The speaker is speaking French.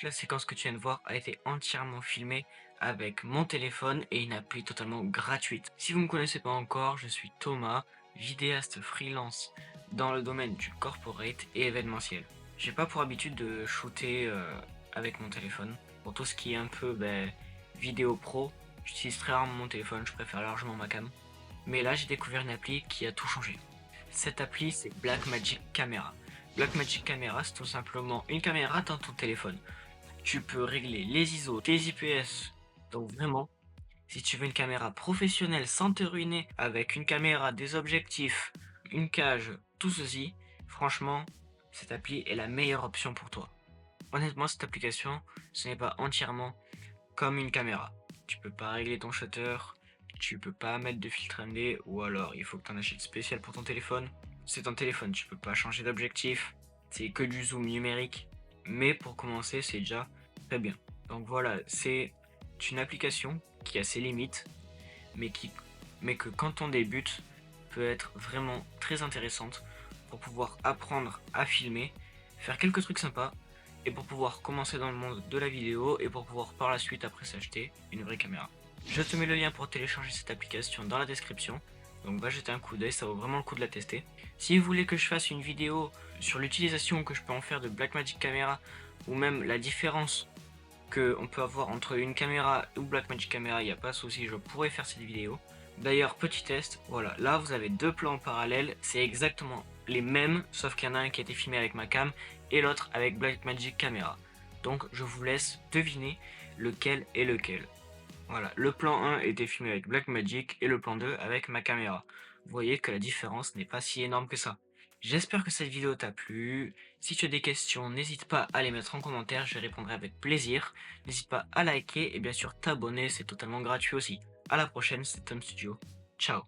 La séquence que tu viens de voir a été entièrement filmée avec mon téléphone et une appli totalement gratuite. Si vous ne me connaissez pas encore, je suis Thomas, vidéaste freelance dans le domaine du corporate et événementiel. J'ai pas pour habitude de shooter avec mon téléphone. Pour tout ce qui est un peu vidéo pro, j'utilise très rarement mon téléphone, je préfère largement ma cam. Mais là, j'ai découvert une appli qui a tout changé. Cette appli, c'est Blackmagic Camera. Blackmagic Camera, c'est tout simplement une caméra dans ton téléphone. Tu peux régler les ISO, tes IPS. Donc vraiment, si tu veux une caméra professionnelle sans te ruiner, avec une caméra, des objectifs, une cage, tout ceci, franchement, cette appli est la meilleure option pour toi. Honnêtement, cette application, ce n'est pas entièrement comme une caméra. Tu peux pas régler ton shutter, tu peux pas mettre de filtre AMD, ou alors il faut que tu en achètes spécial pour ton téléphone. C'est ton téléphone, tu peux pas changer d'objectif, c'est que du zoom numérique. Mais pour commencer, c'est déjà très bien. Donc voilà, c'est une application qui a ses limites, mais que quand on débute, peut être vraiment très intéressante pour pouvoir apprendre à filmer, faire quelques trucs sympas, et pour pouvoir commencer dans le monde de la vidéo et pour pouvoir par la suite après s'acheter une vraie caméra. Je te mets le lien pour télécharger cette application dans la description, donc va jeter un coup d'œil, ça vaut vraiment le coup de la tester. Si vous voulez que je fasse une vidéo sur l'utilisation que je peux en faire de Blackmagic Camera, ou même la différence qu'on peut avoir entre une caméra ou Blackmagic Camera, il n'y a pas de souci, je pourrais faire cette vidéo. D'ailleurs, petit test, voilà, là vous avez deux plans en parallèle, c'est exactement les mêmes, sauf qu'il y en a un qui a été filmé avec ma cam et l'autre avec Blackmagic Camera. Donc je vous laisse deviner lequel est lequel. Voilà, le plan 1 était filmé avec Blackmagic et le plan 2 avec ma caméra. Vous voyez que la différence n'est pas si énorme que ça. J'espère que cette vidéo t'a plu. Si tu as des questions, n'hésite pas à les mettre en commentaire, je répondrai avec plaisir. N'hésite pas à liker et bien sûr t'abonner, c'est totalement gratuit aussi. À la prochaine, c'est Tom Studio. Ciao.